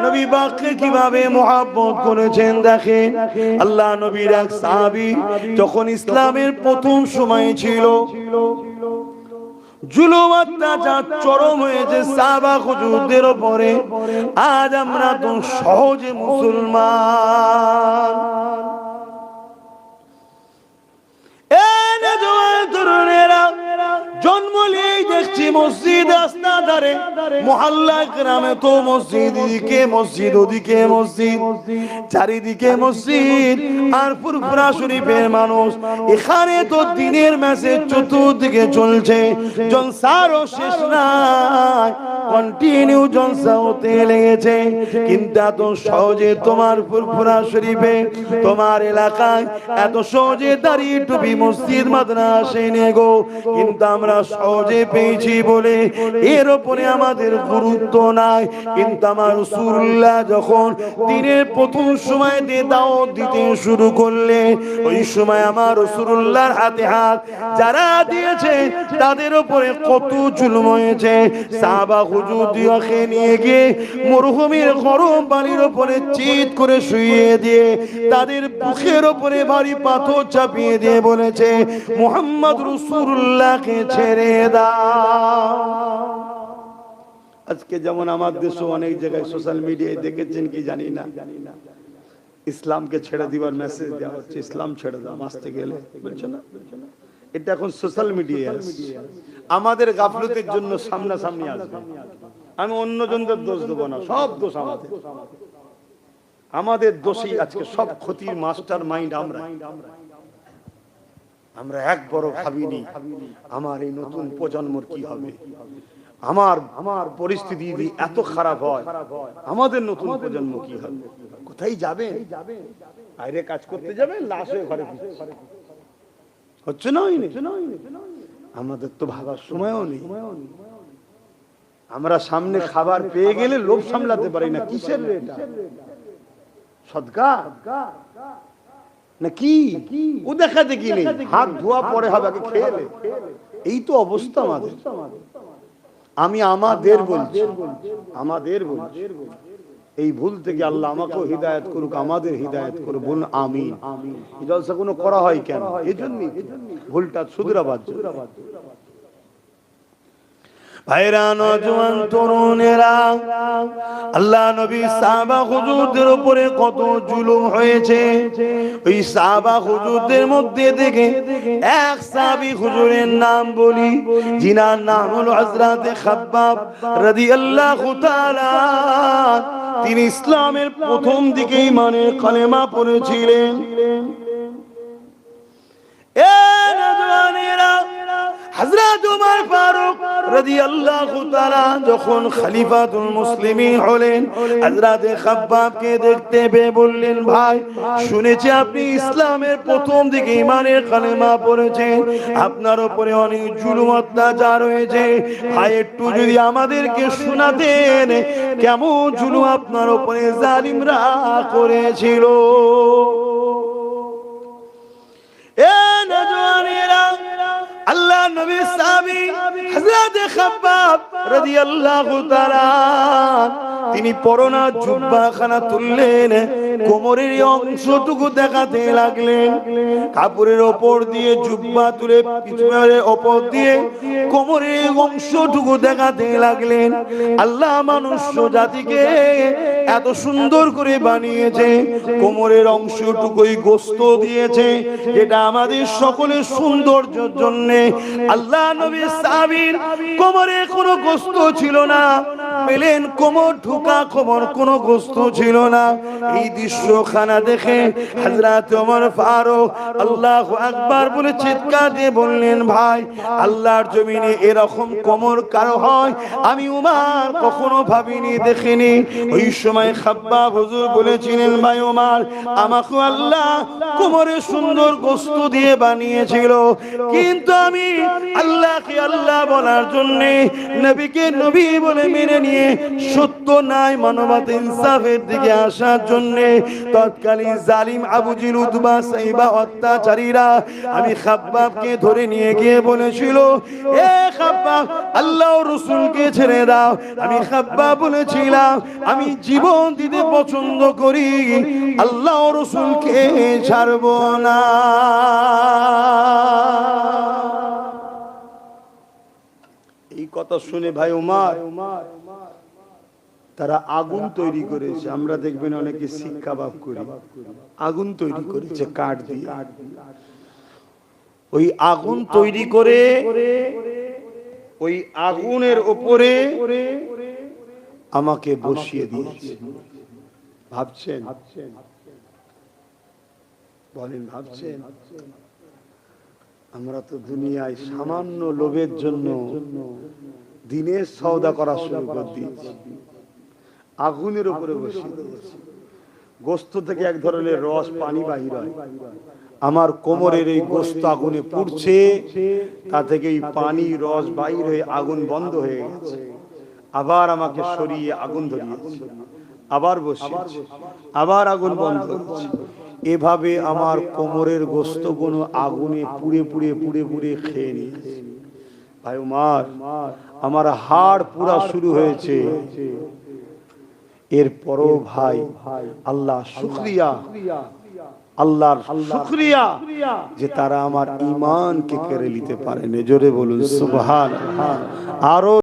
নবী পাককে কিভাবে মুহাব্বত করেছেন দেখেন। আল্লাহ নবীর এক সাহাবী যখন ইসলামের প্রথম সময় ছিল, জুলুম অত্যাচার চরম হয়েছে সাহাবা হুজুরদের উপরে। আজ আমরা তো সহজে মুসলমান। তরুণেরা জন্ম নিয়েই দেখছি মসজিদ রাস্তার ধারে, মহল্লা গ্রামে তো মসজিদ, এদিকে মসজিদ ওদিকে মসজিদ, চারিদিকে মসজিদ আর ফুরফুরা শরীফের মানুষ। এখানে তো দিনের মেসেজ চতুর্দিকে চলছে, জলসারও শেষ নাই, কন্টিনিউ জলসা হতে লেগেছে। কিন্তু এত সহজে তোমার ফুরফুরা শরীফে, তোমার এলাকায় এত সহজে দাঁড়িয়ে টুপি মসজিদ মাদ্রাসা নেই গো। কিন্তু আমরা সহজে পেয়েছি বলে এর উপরে আমাদের গুরুত্ব নাই। কিন্তু আমার রাসূলুল্লাহ যখন দিনের প্রথম সময় দিয়ে দাওয়াত দিতে শুরু করলে, ওই সময় আমার রাসূলুল্লাহর হাতে হাত যারা দিয়েছে তাদের উপরে কত জুলুম হয়েছে। সাহাবা হুজুরদিওকে নিয়ে গিয়ে মরুভূমির গরম পানির উপরে চিৎ করে শুইয়ে দিয়ে তাদের বুকের উপরে ভারী পাথর চাপিয়ে দিয়ে বলেছে, মুহাম্মদ রাসূলুল্লাহকে ছেড়ে দাও। আজকে যেমন আমার দেশে অনেক জায়গায় সোশ্যাল মিডিয়ায় দেখেছেন কি জানি না, ইসলামকে ছেড়ে দিবার মেসেজ দেওয়া হচ্ছে, ইসলাম ছেড়ে দাও আসতে গেলে, বলছে না? এটা এখন সোশ্যাল মিডিয়ায় আসছে। আমাদের গাফলতের জন্য সামনাসামনি আসবে। আমি অন্যজনদের দোষ দেবো না, সব দোষ আমাদের। আমাদের দোষী আজকে সব ক্ষতির মাস্টার মাইন্ড আমরা। আমরা একবারও ভাবিনি আমার এই নতুন প্রজন্মর কি হবে, আমার পরিস্থিতি যদি এত খারাপ হয় আমাদের নতুন প্রজন্ম কি হবে, কোথায় যাবে? বাইরে কাজ করতে যাবে, লাশ হয়ে ঘরে হচ্ছে না? আমাদের তো ভাবার সময়ও নেই। আমরা সামনে খাবার পেয়ে গেলে লোভ সামলাতে পারি না। কিসের এটা? সদকা না কি? ও দেখা দেখি নেই, হাত ধোয়া পরে হবে, আগে খেয়ে। এই তো অবস্থা আমাদের। আমি আমাদের বলছি, এই ভুল থেকে আল্লাহ আমাকেও হিদায়াত করুক, আমাদের হিদায়াত করুক, বলুন আমিন। এই জলসা কোনো করা হয় কেন? এই জন্যই ভুলটা শুধরাবার জন্য। ভাইরা, নওজোয়ান তরুণেরা, আল্লাহ নবী সাহাবা হুজুরদের উপরে কত জুলুম হয়েছে। ওই সাহাবা হুজুরদের মধ্যে থেকে এক সাহাবী হুজুরের নাম বলি, যিনার নাম হলো হযরত খাব্বাব রাদিয়াল্লাহু তাআলা। তিনি ইসলামের প্রথম দিকে ঈমানের কালেমা পড়েছিলেন। এ নওজোয়ানেরা, হযরত ওমর ফারুক রাদিয়াল্লাহু তাআলা যখন খলিফাতুল মুসলিমিন হলেন, হযরত খাব্বাবকে দেখতে পেয়ে বললেন, ভাই শুনেছি আপনি ইসলামের প্রথম দিকে ঈমানের কালেমা পড়েছেন, আপনার উপরে অনেক জুলুম অত্যাচার হয়েছে, ভাই একটু যদি আমাদেরকে শোনাতেন কেমন জুলুম আপনার উপরে জালিমরা করেছিল। এ নওজোয়ানেরা, আল্লাহ নবী সাহাবী হযরত খাব্বাব রাদিয়াল্লাহু তাআলা তিনি পরনা জুব্বাখানা তুললেন, কোমরের অংশটুকু দেখাতে লাগলেন। কাপড়ের ওপর দিয়ে জুব্বা তুলে পিছনের ওপর দিয়ে কোমরের অংশটুকু দেখাতে লাগলেন। আল্লাহ মনুষ্য জাতিকে এত সুন্দর করে বানিয়েছে, কোমরের অংশটুকুই গোস্ত দিয়েছে, যেটা আমাদের সকলের সৌন্দর্যের জন্য। আল্লাহ নবী সাহাবীর কোমরে কোনো গোস্ত ছিল না, পেলেন কোমর ঢুকা, কোমর কোনো গোস্ত ছিল না। এই দৃশ্যখানা দেখে হযরত ওমর ফারুক আল্লাহু আকবার বলে চিৎকার দিয়ে বললেন, ভাই আল্লাহর জমিনে এরকম কোমর কারো হয় আমি ওমর কখনো ভাবিনি, দেখিনি। ওই সময় খাব্বাব হুজুর বলেছিলেন, ভাই ওমর আমাকে আল্লাহ কোমরে সুন্দর গোস্ত দিয়ে বানিয়েছিল, কিন্তু আমি আল্লাহকে আল্লাহ বলার জন্য, নবীকে নবী বলে মেনে নিয়ে সত্য গুরুত্ব নাই মানবতা ইনসাফের দিকে আসার জন্য তৎকালীন জালিম আবু জিল উতবা সাইবা অত্যাচারীরা আমি খাব্বাবকে ধরে নিয়ে গিয়ে বলেছিল, এ খাব্বাব আল্লাহ ও রাসূলকে ছেড়ে দাও। আমি খাব্বাব বলেছিলাম আমি জীবন দিতে পছন্দ করি, আল্লাহ ও রাসূলকে ছাড়ব না। এই কথা শুনে ভাই ওমর তারা আগুন তৈরি করেছে। আমরা দেখবেন অনেকে শিক কাবাব করি, আগুন তৈরি করেছে কাঠ দিয়ে। ওই আগুন তৈরি করে ওই আগুনের উপরে আমাকে বসিয়ে দিয়েছে। ভাবছেন বলেন, ভাবছেন আমরা তো দুনিয়ায় সামান্য লোভের জন্য দিনের সওদা করা শুরু করে দিয়েছি, আগুনের উপরে বসিয়ে দিয়েছি। গোস্ত থেকে এক ধরনের রস পানি বাহির হয়, আমার কোমরের এই গোস্ত আগুনে পুড়ছে, তা থেকে এই পানি রস বাহির হয়ে আগুন বন্ধ হয়ে গেছে। আবার আমাকে সরিয়ে আগুন ধরিয়েছে, আবার বসিয়েছে, আবার আগুন বন্ধ হচ্ছে। এভাবে আমার কোমরের গোস্ত গুলো আগুনে পুড়ে পুড়ে পুড়ে পুড়ে খেয়ে নিয়েছে। ভাই ওমর আমার হাড় পুরা শুরু হয়েছে। এরপরও ভাই আল্লাহ শুকরিয়া, আল্লাহর শুকরিয়া যে তারা আমার ঈমানকে কেড়ে নিতে পারেনি। জোরে বলুন সুবহানাল্লাহ। আরো